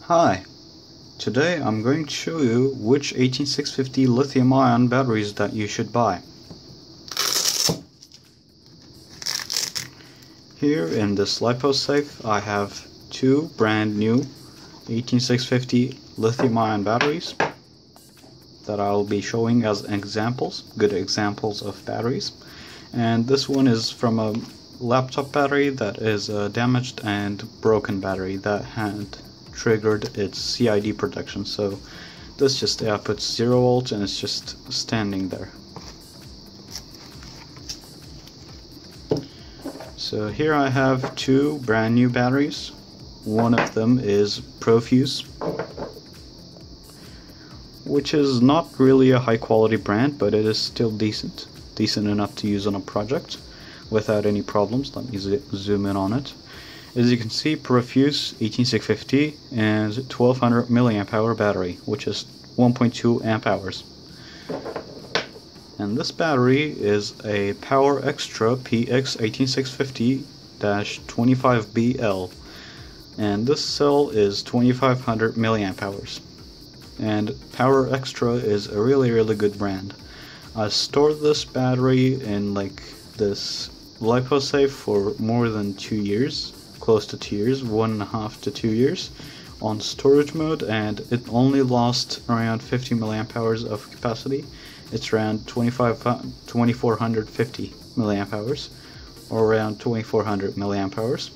Hi, today I'm going to show you which 18650 lithium-ion batteries that you should buy. Here in this LiPo safe I have two brand new 18650 lithium-ion batteries that I'll be showing as examples, good examples of batteries. And this one is from a laptop battery that is a damaged and broken battery that had triggered its CID protection, so this just outputs 0 volts and it's just standing there. So here I have two brand new batteries. One of them is Profuse, which is not really a high quality brand, but it is still decent enough to use on a project without any problems. Let me zoom in on it. As you can see, Profuse 18650 and 1200 milliamp hour battery, which is 1.2 amp hours. And this battery is a Power Extra PX 18650-25BL, and this cell is 2500 milliamp hours. And Power Extra is a really good brand. I stored this battery in this LiPo safe for more than 2 years. Close to 2 years, 1.5 to 2 years on storage mode, and it only lost around 50 milliamp hours of capacity. It's around 2450 milliamp hours, or around 2400 milliamp hours.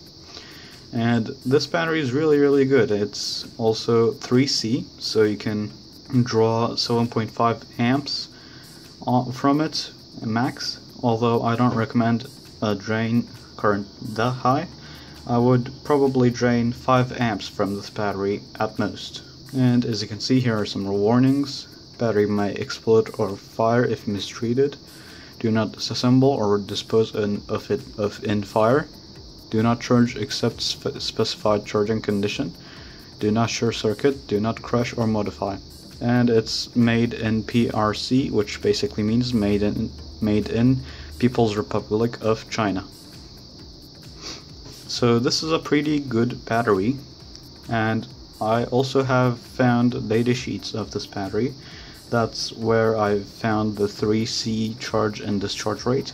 And this battery is really good. It's also 3C, so you can draw 7.5 amps from it max, although I don't recommend a drain current that high. I would probably drain 5 amps from this battery at most. And as you can see, here are some warnings. Battery may explode or fire if mistreated. Do not disassemble or dispose of it in fire. Do not charge except specified charging condition. Do not short circuit. Do not crush or modify. And it's made in PRC, which basically means made in People's Republic of China. So this is a pretty good battery, and I also have found data sheets of this battery. That's where I found the 3C charge and discharge rate.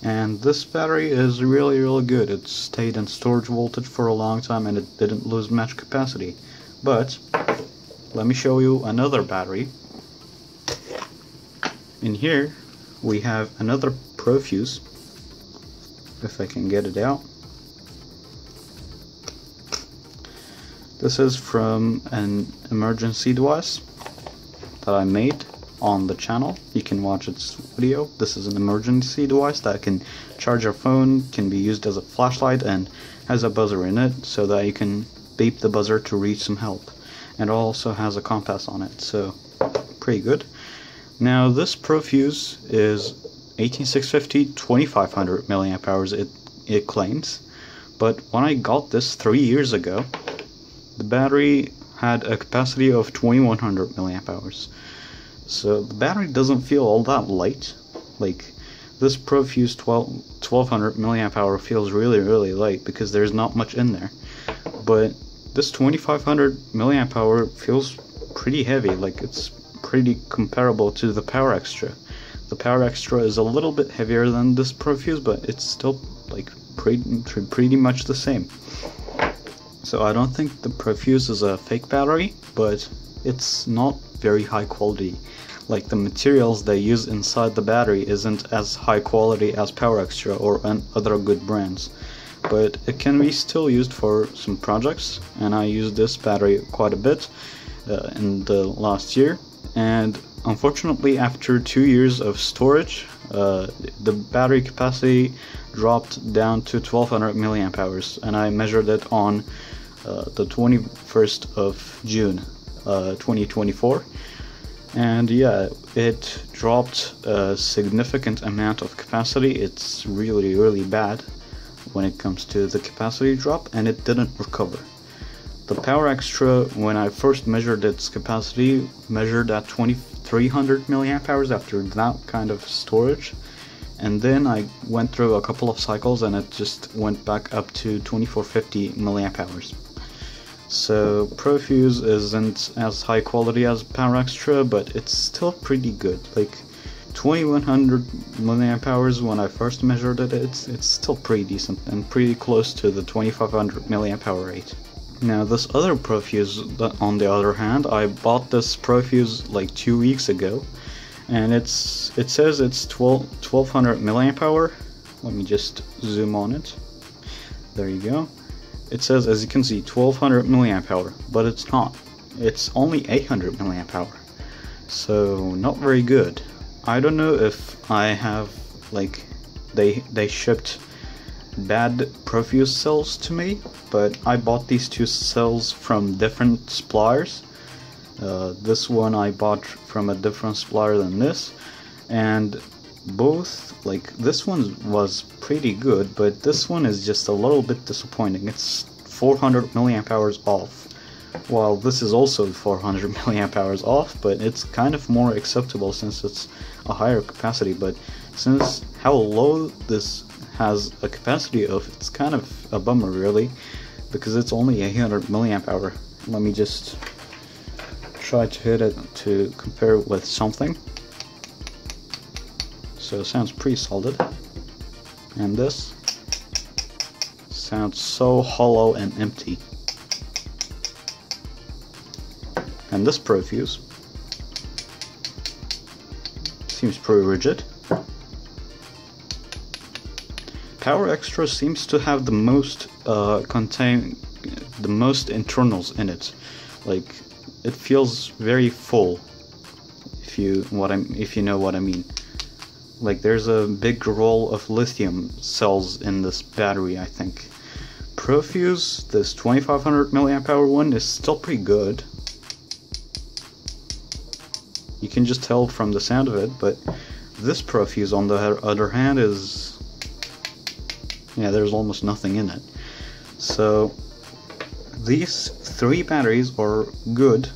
And this battery is really good. It stayed in storage voltage for a long time and it didn't lose much capacity. But let me show you another battery. In here we have another Profuse, if I can get it out. This is from an emergency device that I made on the channel. You can watch its video. This is an emergency device that can charge your phone, can be used as a flashlight, and has a buzzer in it so that you can beep the buzzer to reach some help. And it also has a compass on it, so pretty good. Now this Profuse is 18650 2500 milliamp hours it claims, but when I got this 3 years ago, the battery had a capacity of 2100 milliamp hours. So the battery doesn't feel all that light. Like this Profuse 1200 milliamp hour feels really light because there's not much in there. But this 2500 milliamp hour feels pretty heavy. Like it's pretty comparable to the Power Extra. The Power Extra is a little bit heavier than this Profuse, but it's still like pretty much the same. So I don't think the Profuse is a fake battery, but it's not very high quality. Like the materials they use inside the battery isn't as high quality as Power Extra or other good brands. But it can be still used for some projects, and I used this battery quite a bit in the last year. And unfortunately, after 2 years of storage, the battery capacity dropped down to 1200 milliamp hours, and I measured it on the 21st of June 2024, and yeah, it dropped a significant amount of capacity. It's really bad when it comes to the capacity drop, and it didn't recover. The Power Extra, when I first measured its capacity, measured at 2300 milliamp hours after that kind of storage, and then I went through a couple of cycles and it just went back up to 2450 milliamp hours. So Profuse isn't as high quality as Power Extra, but it's still pretty good. Like 2100 milliamp hours when I first measured it, it's still pretty decent and pretty close to the 2500 milliamp hour rate. Now this other Profuse, on the other hand, I bought this Profuse like 2 weeks ago, and it says it's 1200 milliamp hour. Let me just zoom on it. There you go. It says, as you can see, 1200 milliamp hour, but it's not. It's only 800 milliamp hour. So not very good. I don't know if I have, like, they shipped bad Profuse cells to me, but I bought these two cells from different suppliers. This one I bought from a different supplier than this, and both, like, this one was pretty good, but this one is just a little bit disappointing. It's 400 milliamp hours off, while this is also 400 milliamp hours off, but it's kind of more acceptable since it's a higher capacity. But since how low this has a capacity of, it's kind of a bummer really, because it's only 800 milliamp hour. Let me just try to hit it to compare it with something. So it sounds pretty solid, and this sounds so hollow and empty. And this Profuse seems pretty rigid. Power Extra seems to have the most internals in it. Like, it feels very full, if you know what I mean. Like, there's a big roll of lithium cells in this battery, I think. Profuse, this 2500 milliamp hour one, is still pretty good. You can just tell from the sound of it, but this Profuse, on the other hand, is... yeah, there's almost nothing in it. So these three batteries are good,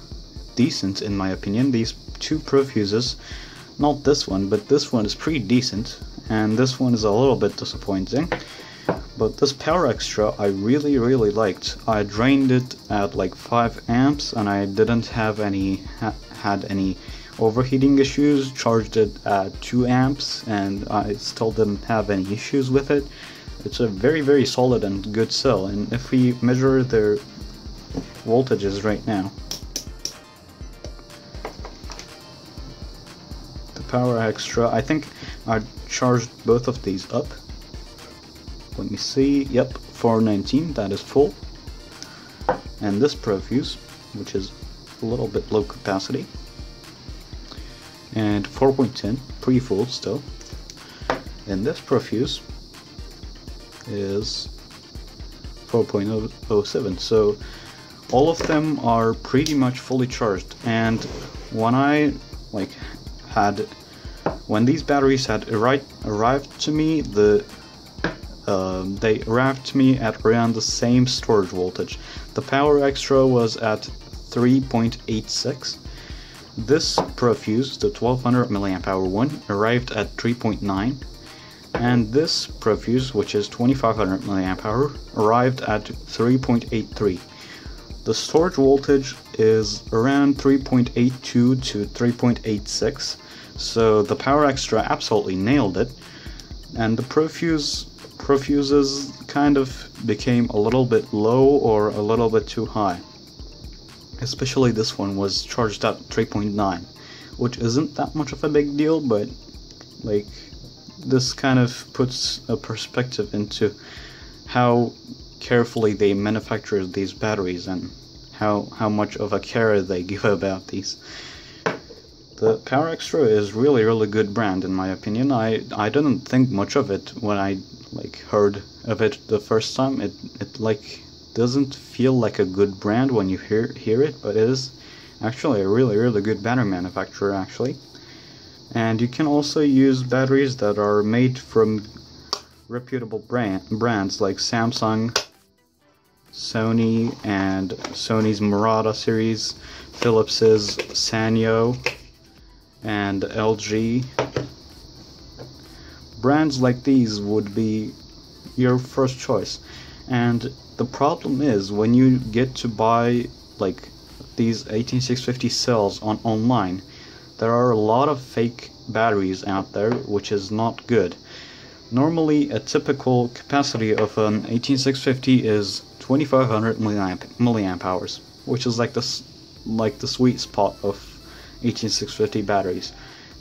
decent in my opinion. These two Profuses, not this one, but this one is pretty decent, and this one is a little bit disappointing. But this Power Extra I really liked. I drained it at like 5 amps and I didn't have any had any overheating issues. Charged it at 2 amps and I still didn't have any issues with it. It's a very solid and good cell, and if we measure their voltages right now, the Power Extra, I think I charged both of these up. Let me see, yep, 419, that is full. And this Profuse, which is a little bit low capacity, and 4.10, pretty full still. And this Profuse is 4.07, so all of them are pretty much fully charged. And when when these batteries had arrived to me, they arrived to me at around the same storage voltage. The Power Extra was at 3.86. This Profuse, the 1200 milliamp hour one, arrived at 3.9. And this Profuse, which is 2500 milliamp hour, arrived at 3.83. The storage voltage is around 3.82 to 3.86, so the Power Extra absolutely nailed it. And the Profuses kind of became a little bit low or a little bit too high. Especially this one was charged at 3.9, which isn't that much of a big deal, but like, this kind of puts a perspective into how carefully they manufacture these batteries and how much of a care they give about these. The Power Extra is really good brand in my opinion. I didn't think much of it when I heard of it the first time. It doesn't feel like a good brand when you hear it, but it is actually a really good battery manufacturer actually. And you can also use batteries that are made from reputable brands like Samsung, Sony, and Sony's Murata series, Philips's Sanyo, and LG. Brands like these would be your first choice. And the problem is when you get to buy like these 18650 cells online, there are a lot of fake batteries out there, which is not good. Normally a typical capacity of an 18650 is 2500 milliamp hours, which is like the sweet spot of 18650 batteries.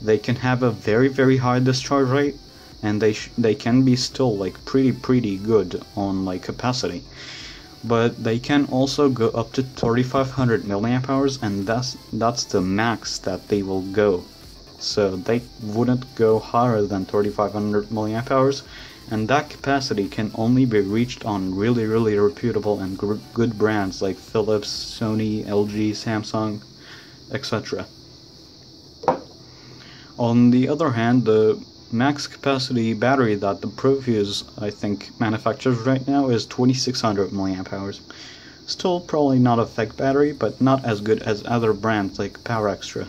They can have a very high discharge rate, and they can be still like pretty good on like capacity, but they can also go up to 3500 milliamp hours, and that's the max that they will go. So they wouldn't go higher than 3500 milliamp hours, and that capacity can only be reached on really reputable and good brands like Philips, Sony, LG, Samsung, etc. On the other hand, the max capacity battery that the Profuse, I think, manufactures right now is 2600 milliamp hours. Still probably not a fake battery, but not as good as other brands like PowerXtra.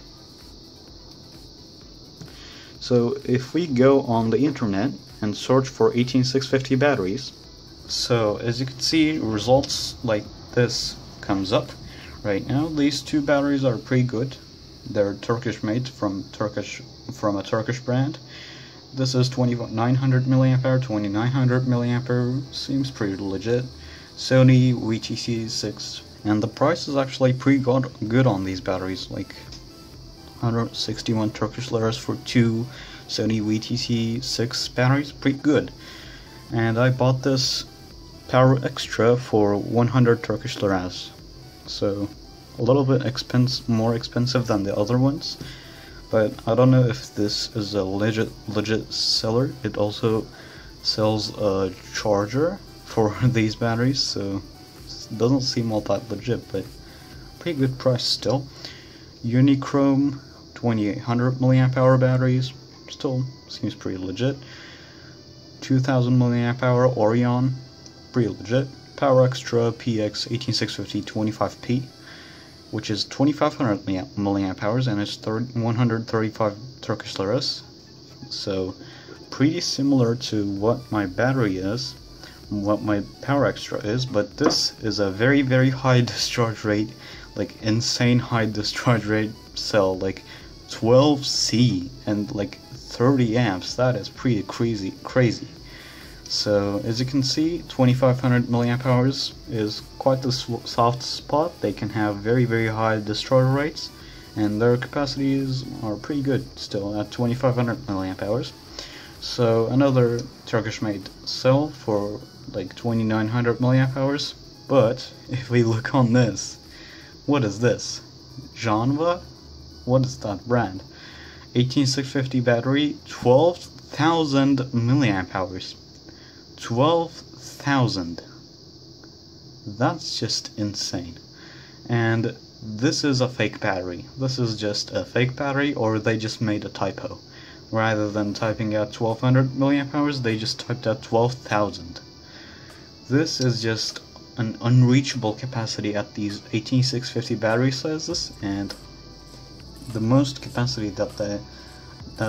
So if we go on the internet and search for 18650 batteries, so as you can see, results like this comes up right now. These two batteries are pretty good. They're Turkish made from a Turkish brand. This is 2900 milliamp hour, 2900 milliamp hour, seems pretty legit. Sony WTC6, and the price is actually pretty good on these batteries, like 161 Turkish liras for two Sony WTC6 batteries, pretty good. And I bought this PowerXtra for 100 Turkish liras, so a little bit more expensive than the other ones. But I don't know if this is a legit seller. It also sells a charger for these batteries, so it doesn't seem all that legit, but pretty good price still. Unichrome 2800 milliamp hour batteries, still seems pretty legit. 2000 milliamp hour Orion, pretty legit. PowerXtra PX 18650 25P, which is 2500 milliamp hours, and it's 135 Turkish liras. So pretty similar to what my battery is, what my PowerXtra is, but this is a very high discharge rate, like insane high discharge rate cell, like 12C and like 30 amps. That is pretty crazy. So as you can see, 2500 milliamp hours is quite the soft spot. They can have very high discharge rates, and their capacities are pretty good still at 2500 milliamp hours. So another Turkish made cell for like 2900 milliamp hours. But if we look on this, what is this? Janva? What is that brand? 18650 battery, 12,000 milliamp hours. 12,000. That's just insane. And this is a fake battery. This is just a fake battery, or they just made a typo. Rather than typing out 1200 milliamp hours, they just typed out 12,000. This is just an unreachable capacity at these 18650 battery sizes, and the most capacity that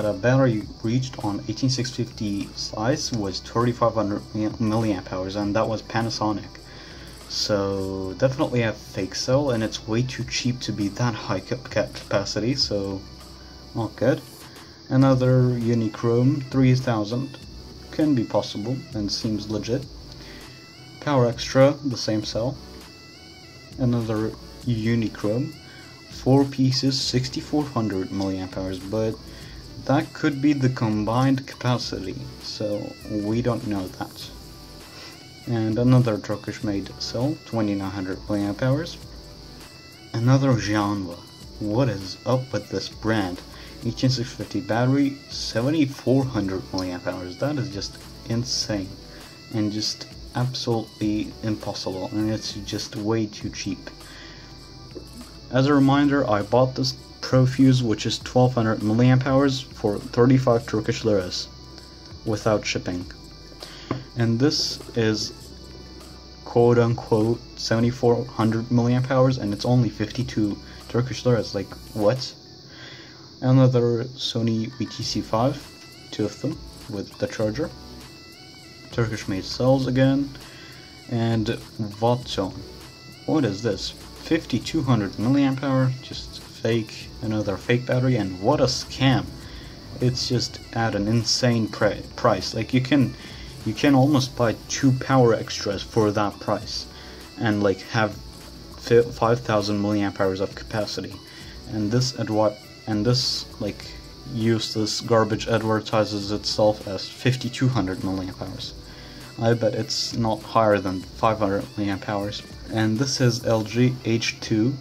a battery reached on 18650 size was 3500 milliamp hours, and that was Panasonic. So definitely a fake cell, and it's way too cheap to be that high capacity, so not good. Another Unichrome 3000 can be possible and seems legit. PowerXtra, the same cell. Another Unichrome, 4 pieces, 6400 milliamp hours, but that could be the combined capacity, so we don't know that. And another Turkish made cell, 2900 milliamp hours. Another Janva. What is up with this brand? 18650 battery, 7400 milliamp hours. That is just insane and just absolutely impossible, and it's just way too cheap. As a reminder, I bought this Profuse, which is 1200 milliamp hours, for 35 Turkish liras without shipping. And this is quote unquote 7400 milliamp hours, and it's only 52 Turkish liras. Like, what? Another Sony WTC5, 2 of them with the charger. Turkish made cells again. And Voton. What is this? 5200 milliamp hour, just fake, another fake battery, and what a scam. It's just at an insane price. Like you can almost buy 2 power extras for that price and like have 5000 milliamp hours of capacity. And this like useless garbage advertises itself as 5200 milliamp hours. I bet it's not higher than 500 milliamp hours. And this is LG H2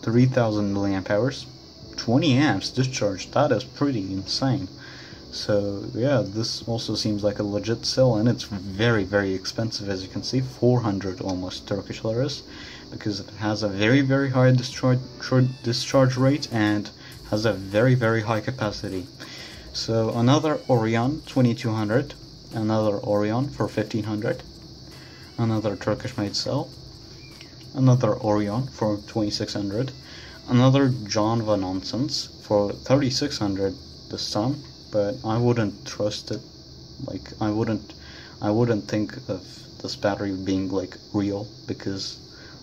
3000 milliamp hours, 20 amps discharge. That is pretty insane. So yeah, this also seems like a legit sell, and it's very, very expensive, as you can see, 400 almost Turkish liras, because it has a very, very high discharge rate and has a very, very high capacity. So another Orion 2200, another Orion for 1500, another Turkish made cell, another Orion for 2600, another Janva nonsense for 3600 this time, but I wouldn't trust it. Like I wouldn't think of this battery being like real, because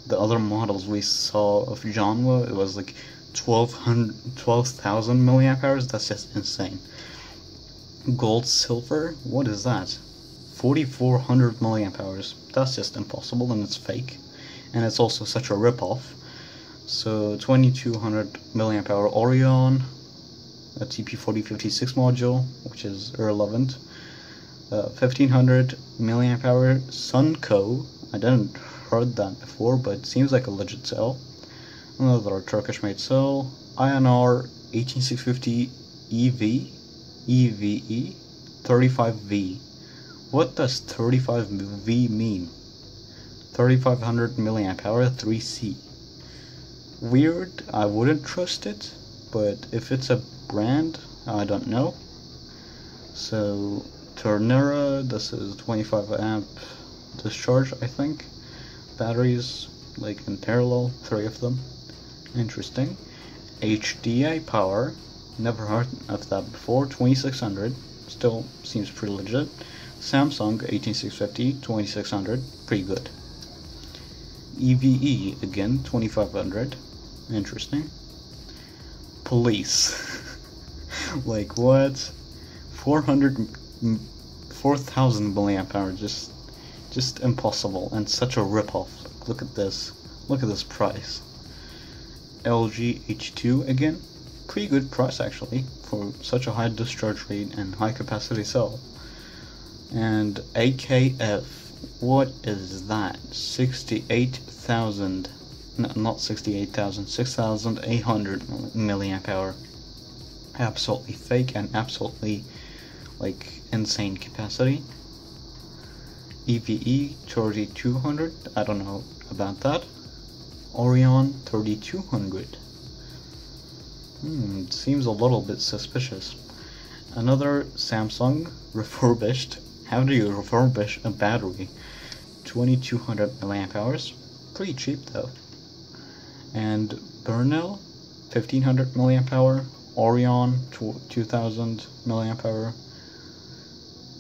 the other models we saw of Janva, it was like 12,000 milliamp hours. That's just insane. Gold silver, what is that? 4400 milliamp hours. That's just impossible, and it's fake, and it's also such a rip-off. So 2200 milliamp hour Orion, a TP4056 module, which is irrelevant. 1500 milliamp hour Sunco. I didn't heard that before, but it seems like a legit cell. Another Turkish made cell. INR 18650 EVE 35V. What does 35V mean? 3500 milliamp hour 3C. Weird, I wouldn't trust it, but if it's a brand, I don't know. So Ternera, this is 25 amp discharge, I think. Batteries like in parallel, 3 of them. Interesting. HDI power, never heard of that before. 2600, still seems pretty legit. Samsung 18650, 2600, pretty good. EVE again, 2500, interesting. Police. Like what? 4,000 milliamp hour, just impossible, and such a rip-off. Look at this. Look at this price. LG H2 again, pretty good price actually for such a high discharge rate and high capacity cell. And AKF, what is that? 68,000, no, not 68,000, 6,800 milliamp hour. Absolutely fake and absolutely like insane capacity. EVE 3200, I don't know about that. Orion 3200. Seems a little bit suspicious. Another Samsung refurbished. How do you refurbish a battery? 2200 milliamp hours. Pretty cheap though. And Burnell 1500 milliamp hour. Orion 2000 milliamp hour.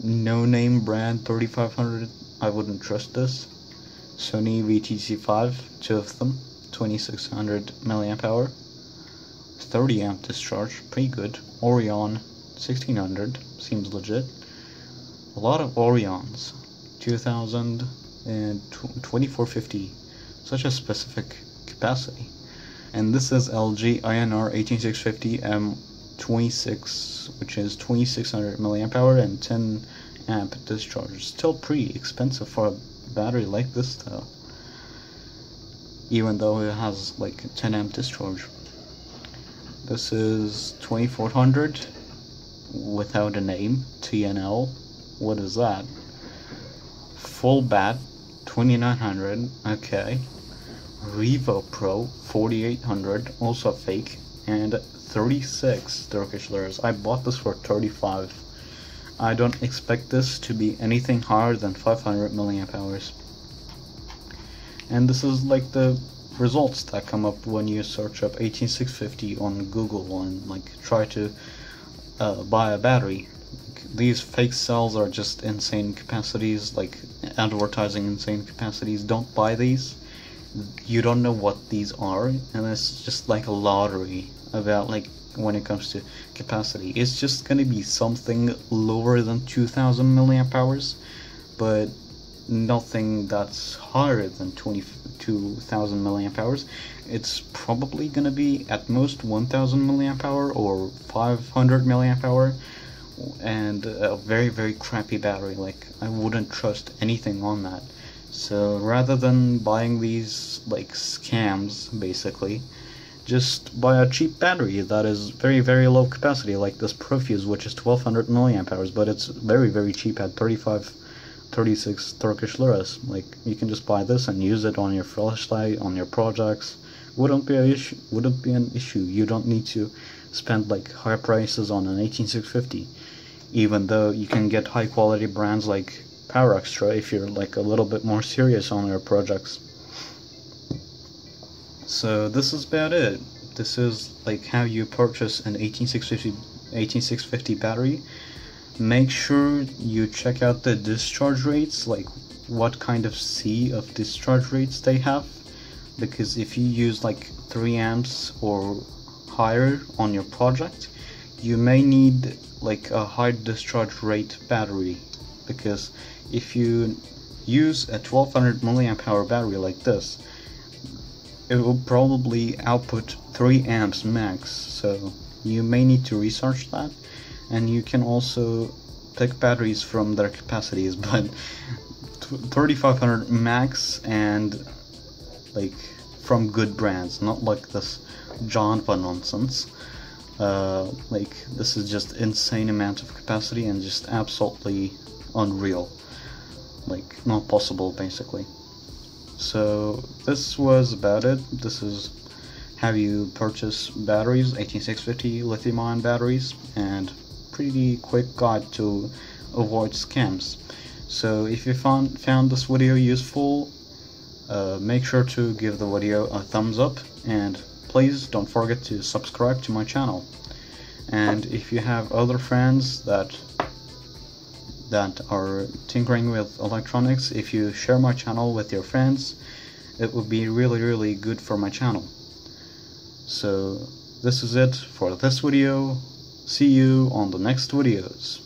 No name brand 3500. I wouldn't trust this. Sony VTC5, 2 of them, 2600 milliamp hour. 30 amp discharge, pretty good. Orion 1600, seems legit. A lot of Orions. 2000 and 2450, such a specific capacity. And this is LG INR 18650 M26, which is 2600 milliamp hour and 10 amp discharge. Still pretty expensive for a battery like this though, even though it has like 10 amp discharge. This is 2400 without a name. TNL, what is that? Full bat 2900, okay. Revo Pro 4800, also fake, and 36 Turkish liras. I bought this for 35. I don't expect this to be anything higher than 500 milliamp hours. And this is like the results that come up when you search up 18650 on Google and like try to buy a battery. these fake cells are just insane capacities, like advertising insane capacities. Don't buy these. You don't know what these are, and it's just like a lottery about, like, when it comes to capacity. It's just gonna be something lower than 2000 milliamp hours, but nothing that's higher than 22,000 milliamp hours. It's probably gonna be at most 1000 milliamp hour or 500 milliamp hour, and a very, very crappy battery. Like, I wouldn't trust anything on that. So rather than buying these, like, scams, basically, just buy a cheap battery that is very, very low capacity, like this Profuse, which is 1200 milliamp hours, but it's very, very cheap at 36 Turkish liras. Like, you can just buy this and use it on your flashlight, on your projects. Wouldn't be an issue. You don't need to spend like high prices on an 18650, even though you can get high quality brands like Power Extra if you're like a little bit more serious on your projects. So this is about it. This is like how you purchase an 18650 battery. Make sure you check out the discharge rates, like what kind of C of discharge rates they have, because if you use like 3 amps or higher on your project, you may need like a high discharge rate battery, because if you use a 1200 milliamp hour battery like this, it will probably output 3 amps max, so you may need to research that. And you can also pick batteries from their capacities, but 3500 max, and like from good brands, not like this Janva nonsense. Like, this is just insane amount of capacity and just absolutely unreal, like not possible basically. So this was about it. This is how you purchase batteries, 18650 lithium-ion batteries, and pretty quick guide to avoid scams. So if you found this video useful, make sure to give the video a thumbs up, and please don't forget to subscribe to my channel. And if you have other friends that are tinkering with electronics, if you share my channel with your friends, it would be really, really good for my channel. So this is it for this video. See you on the next videos.